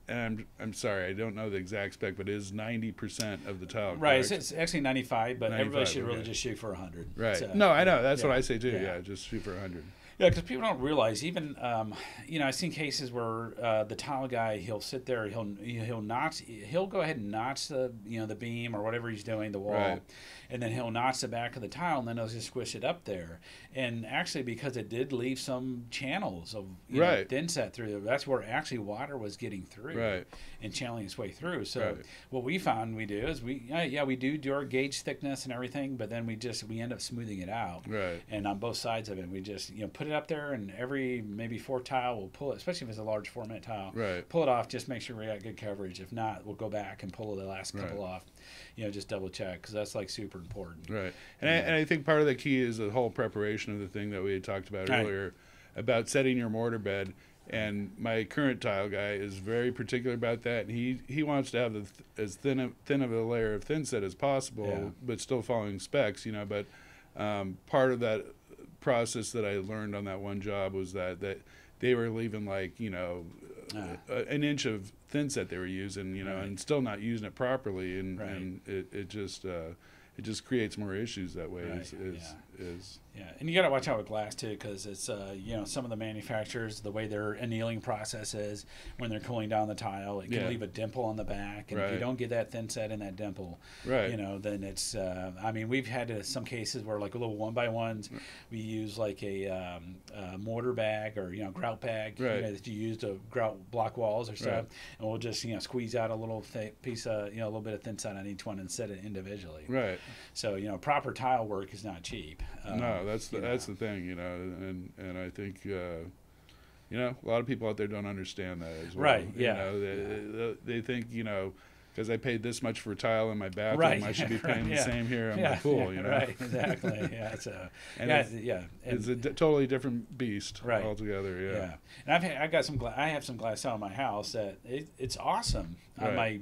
I'm sorry, I don't know the exact spec, but it is 90% of the tile. It's actually 95, but 95, everybody should really just shoot for 100. So, no, I know. That's what I say too. Yeah, just shoot for 100. Yeah, because people don't realize, even I've seen cases where the tile guy, he'll sit there, he'll go ahead and notch the the beam or whatever he's doing, the wall, and then he'll notch the back of the tile, and then he'll just squish it up there. And actually, because it did leave some channels of thin set through there, that's where actually water was getting through and channeling its way through. So what we found we do is we do our gauge thickness and everything, but then we end up smoothing it out. And on both sides of it, we just put it up there, and every maybe fourth tile we'll pull it, especially if it's a large format tile. Right. Pull it off, just make sure we got good coverage. If not, we'll go back and pull the last couple off. Just double check, because that's like super important. Right. And I think part of the key is the whole preparation of the thing that we had talked about earlier about setting your mortar bed. And my current tile guy is very particular about that. And he wants to have as thin of a layer of thin set as possible, but still following specs, But part of that process that I learned on that one job was that they were leaving like, an inch of thin set they were using, and still not using it properly. And it just creates more issues that way. Yeah, and you got to watch out with glass too, because it's some of the manufacturers, the way their annealing process is when they're cooling down the tile, it can leave a dimple on the back, and if you don't get that thin set in that dimple, then it's. We've had some cases where like a little 1x1s, we use like a mortar bag or grout bag that you use to grout block walls or stuff, and we'll just squeeze out a little piece of a little bit of thin set on each one and set it individually. Right. So proper tile work is not cheap. No, that's the thing, and I think a lot of people out there don't understand that as well. Right. Yeah. They think because I paid this much for a tile in my bathroom, I should be paying the same here on my pool. Right. Exactly. Yeah. It's a totally different beast altogether. Yeah. And I have some glass tile in my house that it's awesome on my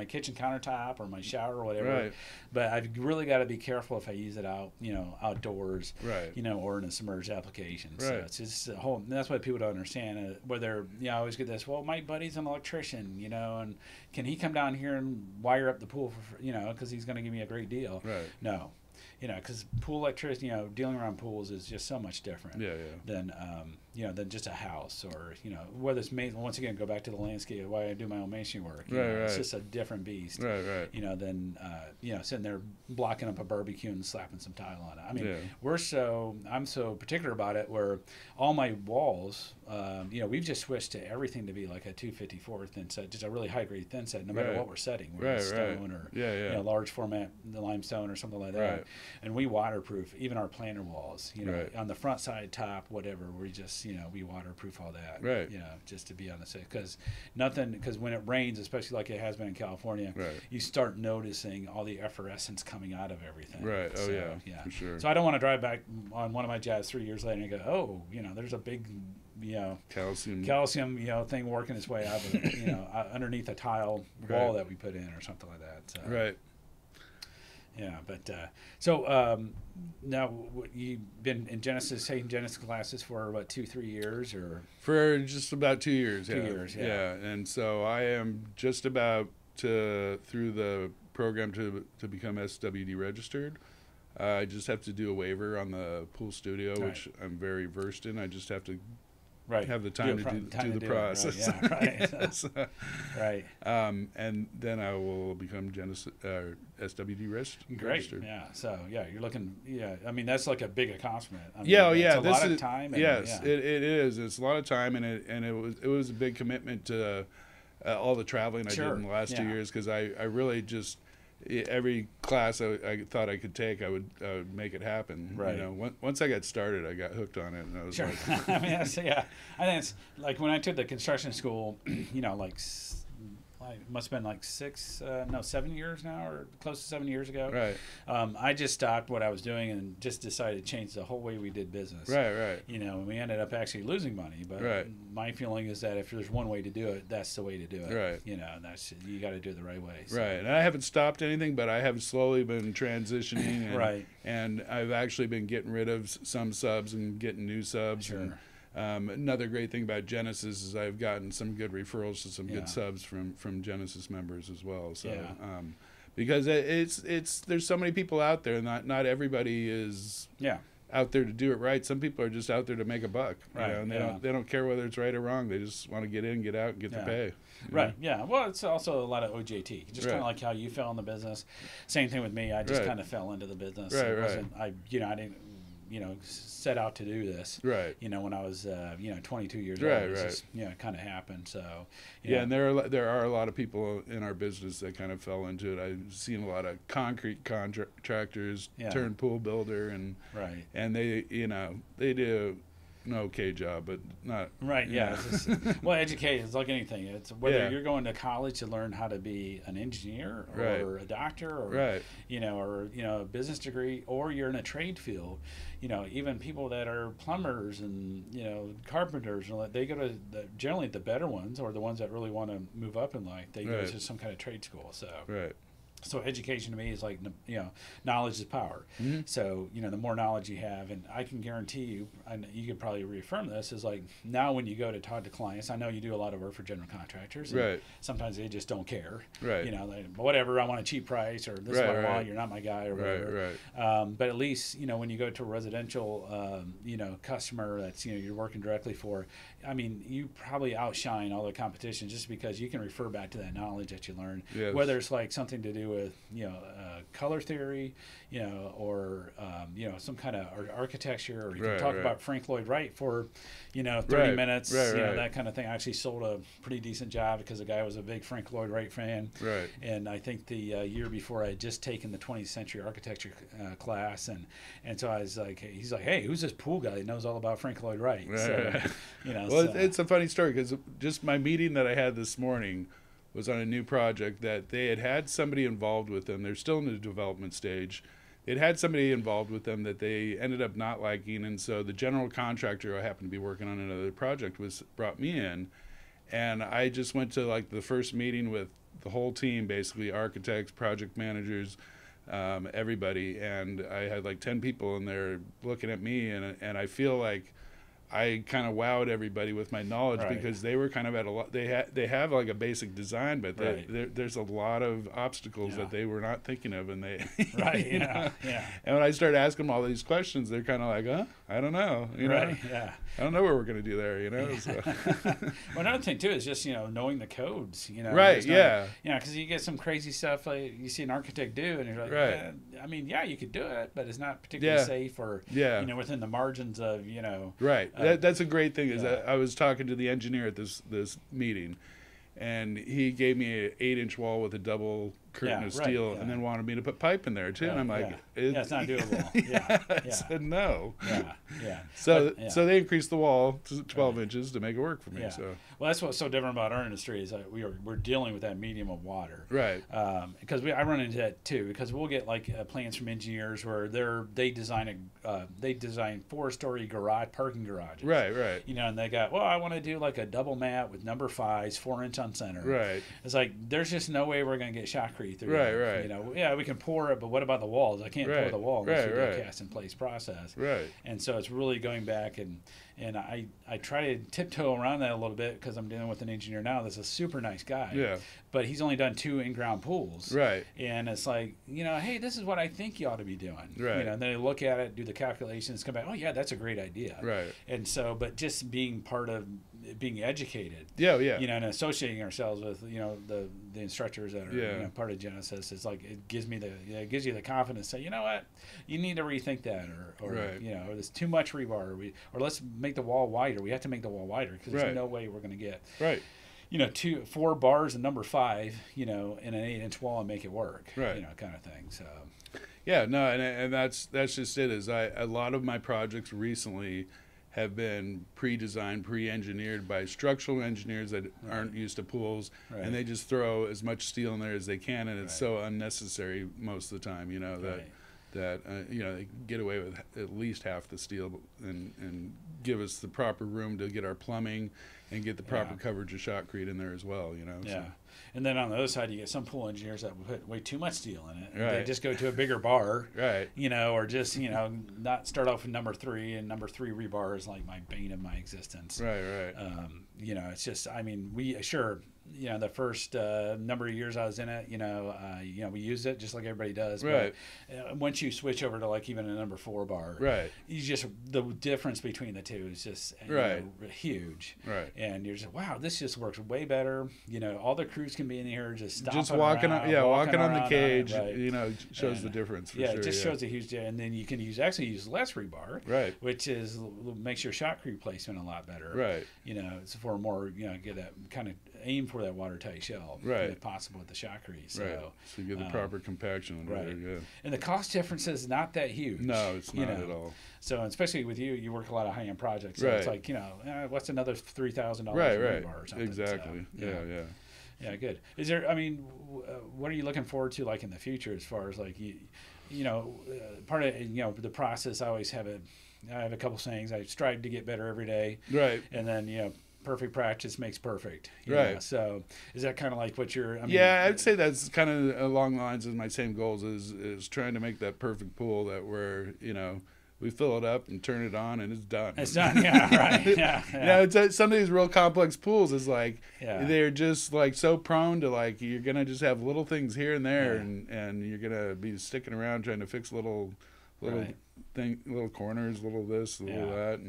kitchen countertop or my shower or whatever. Right. But I've really got to be careful if I use it outdoors. Right. Or in a submerged application. Right. So it's just that's what people don't understand. Whether I always get this. Well, my buddy's an electrician, and can he come down here and wire up the pool for because he's going to give me a great deal? Right. No. Because pool electricity, dealing around pools is just so much different than just a house or, whether it's once again, go back to the landscape, why I do my own masonry work. It's just a different beast, than, sitting there blocking up a barbecue and slapping some tile on it. I'm so particular about it where all my walls, we've just switched to everything to be like a 254 thin set, just a really high grade thin set, no matter what we're setting, whether it's stone or large format limestone or something like that. Right. And we waterproof even our planter walls, on the front side, top, whatever. We just, we waterproof all that, just to be on the safe. Because when it rains, especially like it has been in California, you start noticing all the effervescence coming out of everything. Right. Oh, yeah, for sure. So I don't want to drive back on one of my jobs 3 years later and go, oh, there's a big, calcium, thing working its way out of it, underneath a tile wall that we put in or something like that. So. Right. Yeah, but now you've been in taking Genesis classes for what, 2-3 years, or for just about 2 years. 2 years, yeah. And so I am just about through the program to become SWD registered. I just have to do a waiver on the pool studio, which I'm very versed in. I just have to. Have the time to do the process. Right. And then I will become SWD registered. Great. Yeah. So you're looking. Yeah. I mean, that's like a big accomplishment. It's a lot of time. Yes, it is. It's a lot of time, and it was a big commitment to all the traveling I did in the last 2 years, because I really just. Every class I thought I could take, I would make it happen. Right. Once I got started, I got hooked on it, and I was like, I mean, I think it's like when I took the construction school, it must have been like 7 years now, or close to 7 years ago. Right. I just stopped what I was doing and just decided to change the whole way we did business. Right. And we ended up actually losing money. But my feeling is that if there's one way to do it, that's the way to do it. Right. You got to do it the right way. So. Right. And I haven't stopped anything, but I have slowly been transitioning. And, and I've actually been getting rid of some subs and getting new subs. Sure. And, another great thing about Genesis is I've gotten some good referrals to some good subs from Genesis members as well. So, because there's so many people out there, not everybody is out there to do it right. Some people are just out there to make a buck, and they don't care whether it's right or wrong. They just want to get in, get out, and get the pay. Right. Yeah. Well, it's also a lot of OJT. Just kind of like how you fell in the business. Same thing with me. I just kind of fell into the business. I didn't set out to do this. Right. When I was 22 years old. It just kind of happened. So and there are a lot of people in our business that kind of fell into it. I've seen a lot of concrete contractors turn pool builder, and they do an okay job, but not right. Yeah. Well, educate is like anything. It's whether you're going to college to learn how to be an engineer or a doctor or or a business degree, or you're in a trade field. Even people that are plumbers and carpenters, they go to generally the better ones, or the ones that really want to move up in life. They go to some kind of trade school. So So education to me is like, knowledge is power. Mm-hmm. So, the more knowledge you have, and I can guarantee you, and you could probably reaffirm this, is like now when you go to talk to clients, I know you do a lot of work for general contractors. And sometimes they just don't care. Right. Whatever, I want a cheap price, or this is what I want, you're not my guy, or whatever. But at least, when you go to a residential, customer that's, you're working directly for, I mean, you probably outshine all the competition just because you can refer back to that knowledge that you learned, whether it's like something to do with color theory, or some kind of architecture, or you can talk about Frank Lloyd Wright for 30 minutes, that kind of thing. I actually sold a pretty decent job because the guy was a big Frank Lloyd Wright fan, and I think the year before I had just taken the 20th century architecture class, and so I was like, he's like, hey, who's this pool guy that knows all about Frank Lloyd Wright? Well, it's a funny story because just my meeting that I had this morning was on a new project that they had somebody involved with them. They're still in the development stage. It had somebody involved with them that they ended up not liking, and so the general contractor who happened to be working on another project brought me in, and I just went to like the first meeting with the whole team, basically architects, project managers, everybody, and I had like 10 people in there looking at me, and I feel like I kind of wowed everybody with my knowledge because they were kind of at a lot. They have like a basic design, but there's a lot of obstacles that they were not thinking of, and they And when I started asking them all these questions, they're kind of like, "Huh, I don't know, I don't know what we're gonna do there, So. Well, another thing too is just knowing the codes, because you get some crazy stuff like you see an architect do, and you're like, I mean, you could do it, but it's not particularly safe, or within the margins of that's a great thing. Is that I was talking to the engineer at this meeting, and he gave me an 8-inch wall with a double curtain of steel, and then wanted me to put pipe in there too. And I'm like, it's not doable. I said no. So they increased the wall to 12 inches to make it work for me. So well, that's what's so different about our industry is that we're dealing with that medium of water, because I run into that too, because we'll get like plans from engineers where they design 4-story parking garages, and they got, I want to do like a double mat with number 5s, 4-inch on center, It's like there's just no way we're going to get shotcrete through we can pour it, but what about the walls? I can't pour the wall unless you do a cast in place process, and so it's really going back, and I try to tiptoe around that a little bit because I'm dealing with an engineer now that's a super nice guy, but he's only done 2 in-ground pools, and it's like, hey, this is what I think you ought to be doing, and then they look at it, do the calculations, come back, oh yeah, that's a great idea, and so, but just being part of being educated, and associating ourselves with the instructors that are part of Genesis, it's like it gives you the confidence to say, you know what, you need to rethink that, or or there's too much rebar, or let's make the wall wider. We have to make the wall wider because there's no way we're going to get 4 bars and number 5 in an 8-inch wall and make it work, kind of thing. So and that's just it. Is a lot of my projects recently have been pre-designed, pre-engineered by structural engineers that aren't used to pools, and they just throw as much steel in there as they can, and it's so unnecessary most of the time, that they get away with at least half the steel and give us the proper room to get our plumbing and get the proper coverage of shotcrete in there as well, So. And then on the other side, you get some pool engineers that put way too much steel in it. They just go to a bigger bar, or just, not start off with number 3, and number 3 rebar is like my bane of my existence. It's just, I mean, the first number of years I was in it, we used it just like everybody does. But once you switch over to like even a number 4 bar, you just, the difference between the two is just huge. And you're just, wow, this just works way better. All the crews can be in here just walking around, walking on the cage, shows the difference for sure. It just shows a huge, and then you can use less rebar, which makes your shotcrete placement a lot better. It's for more, get that kind of aim for that watertight shell, right, if possible, with the shotcrete. So, right. So you get the proper compaction. Right. There, yeah. And the cost difference is not that huge. No, it's not at all. So especially with you work a lot of high-end projects. So right. It's like, what's another $3,000 right, rebar or something? Exactly. So, yeah. Yeah, good. Is there? I mean, what are you looking forward to, like in the future, as far as like part of the process? I always have a couple sayings. I strive to get better every day. Right. And then perfect practice makes perfect. Right. So is that kind of like what you're? Yeah, I'd say that's kind of along the lines of my same goals. Is trying to make that perfect pool that where we fill it up and turn it on and it's done. It's done, yeah, right, yeah. It's some of these real complex pools is like they're just like so prone to like you're gonna just have little things here and there, and you're gonna be sticking around trying to fix little little corners, little this, little that,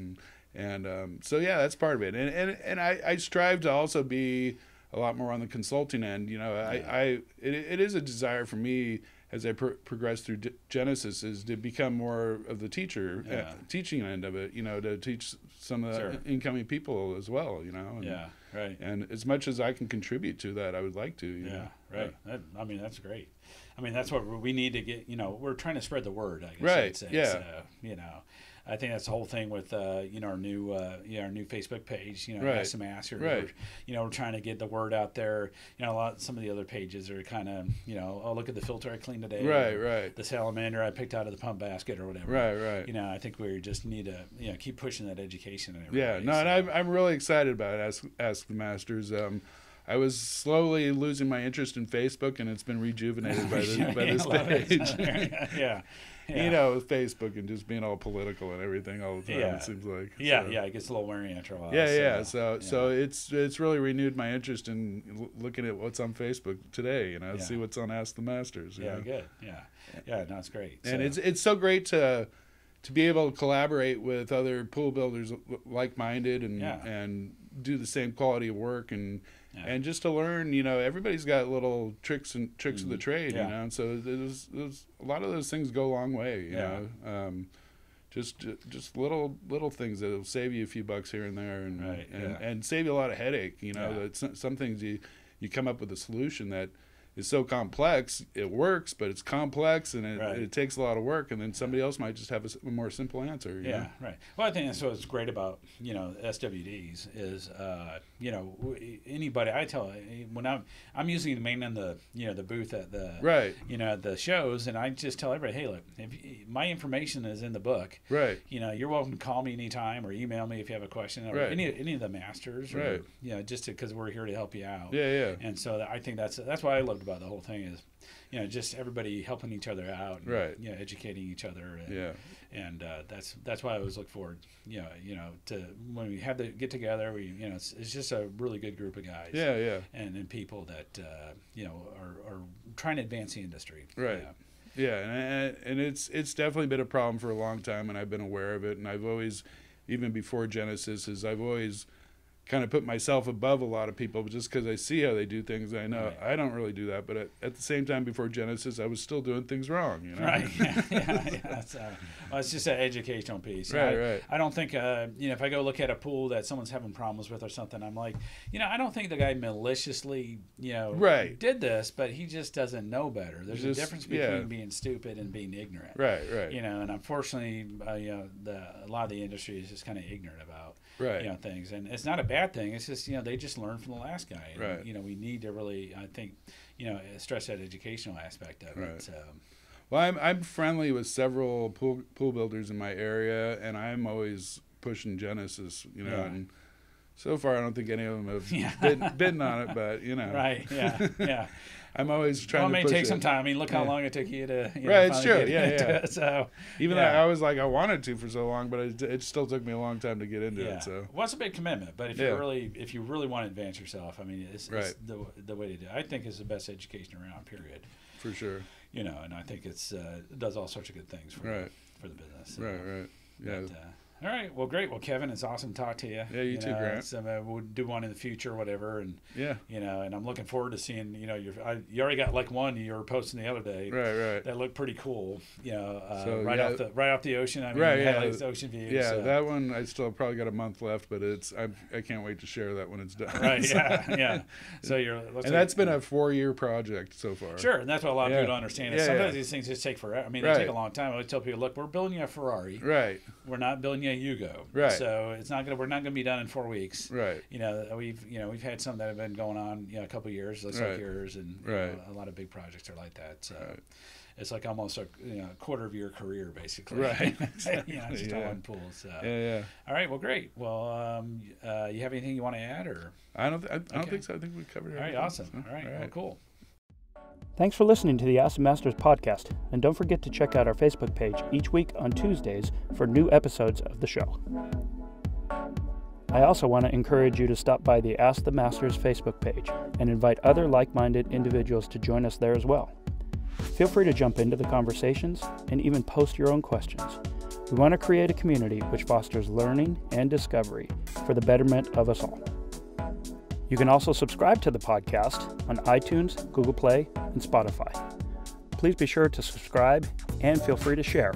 and so that's part of it. And I strive to also be a lot more on the consulting end. It is a desire for me, as I progress through Genesis, is to become more of the teaching end of it, to teach some of the incoming people as well, And, right. And as much as I can contribute to that, I would like to. Right. That's great. That's what we need to get, we're trying to spread the word, I guess. Right, I'd say. So, I think that's the whole thing with our new Facebook page. Ask the Master. Right. We're trying to get the word out there. Some of the other pages are kind of oh, look at the filter I cleaned today. Right. The salamander I picked out of the pump basket or whatever. Right. I think we just need to keep pushing that education. And I'm really excited about it. Ask the Masters. I was slowly losing my interest in Facebook, and it's been rejuvenated by this page. With Facebook and just being all political and everything all the time. It seems like. It gets a little wearing after a while. So it's really renewed my interest in looking at what's on Facebook today. See what's on Ask the Masters. Good. No, it's great. And it's so great to be able to collaborate with other pool builders like-minded and do the same quality of work and just to learn, everybody's got little tricks of the trade, and so there's a lot of those things go a long way, just little things that'll save you a few bucks here and there, and save you a lot of headache. That some things you come up with a solution that is so complex, it works, but it's complex and it takes a lot of work, and then somebody else might just have a more simple answer. Right. Well, I think that's what's great about SWDs is anybody I tell when I'm usually mainly the booth at the the shows, and I just tell everybody, hey, look, my information is in the book. Right. You're welcome to call me anytime or email me if you have a question or any of the masters. Or, just because we're here to help you out. Yeah. And so I think that's what I loved about the whole thing is, just everybody helping each other out, and, educating each other, and that's why I always look forward, to when we have the get together. It's just a really good group of guys, and people that are trying to advance the industry, and it's definitely been a problem for a long time, and I've been aware of it, and I've always, even before Genesis, I've always kind of put myself above a lot of people just because I see how they do things. I know I don't really do that, but at the same time, before Genesis, I was still doing things wrong. Right. It's just an educational piece. Right. I don't think if I go look at a pool that someone's having problems with or something, I'm like, I don't think the guy maliciously did this, but he just doesn't know better. There's a difference between being stupid and being ignorant. Right. And unfortunately, a lot of the industry is just kind of ignorant about things, and it's not a bad thing. It's just they just learned from the last guy. And, we need to really, I think, stress that educational aspect of it. So. Well, I'm friendly with several pool builders in my area, and I'm always pushing Genesis. And so far I don't think any of them have bidden on it, but Right. Yeah. I'm always trying to push it. It may take some time. I mean, look how long it took you to it's true. So even though I was like I wanted to for so long, but it still took me a long time to get into it. So it's a big commitment, but if you really want to advance yourself, I mean, it's the way to do it. I think it's the best education around. Period. For sure. And I think it does all sorts of good things for the business. Right. Yeah. All right. Well, great. Well, Kevin, it's awesome to talk to you. Yeah, you too, Grant. So we'll do one in the future, whatever. And yeah, and I'm looking forward to seeing. You already got like one you were posting the other day. Right. That looked pretty cool. So, right off the ocean. I mean, right. the ocean view. Yeah, so. That one I still probably got a month left, but I can't wait to share that when it's done. Right. Yeah. So that's been a 4-year project so far. Sure, and that's what a lot of people don't understand. Is sometimes these things just take forever. I mean, they take a long time. I always tell people, look, we're building you a Ferrari. Right. We're not building you a Yugo. Right. So we're not gonna be done in 4 weeks. Right. We've had some that have been going on a couple of years, like yours, and a lot of big projects are like that. So it's like almost a quarter of your career basically. Right. Just on one pool. So yeah. All right. Well, great. Well, you have anything you want to add, or? I don't think so. I think we covered everything. All right. Awesome. All right. Well, cool. Thanks for listening to the Ask the Masters podcast, and don't forget to check out our Facebook page each week on Tuesdays for new episodes of the show. I also want to encourage you to stop by the Ask the Masters Facebook page and invite other like-minded individuals to join us there as well. Feel free to jump into the conversations and even post your own questions. We want to create a community which fosters learning and discovery for the betterment of us all. You can also subscribe to the podcast on iTunes, Google Play, and Spotify. Please be sure to subscribe and feel free to share.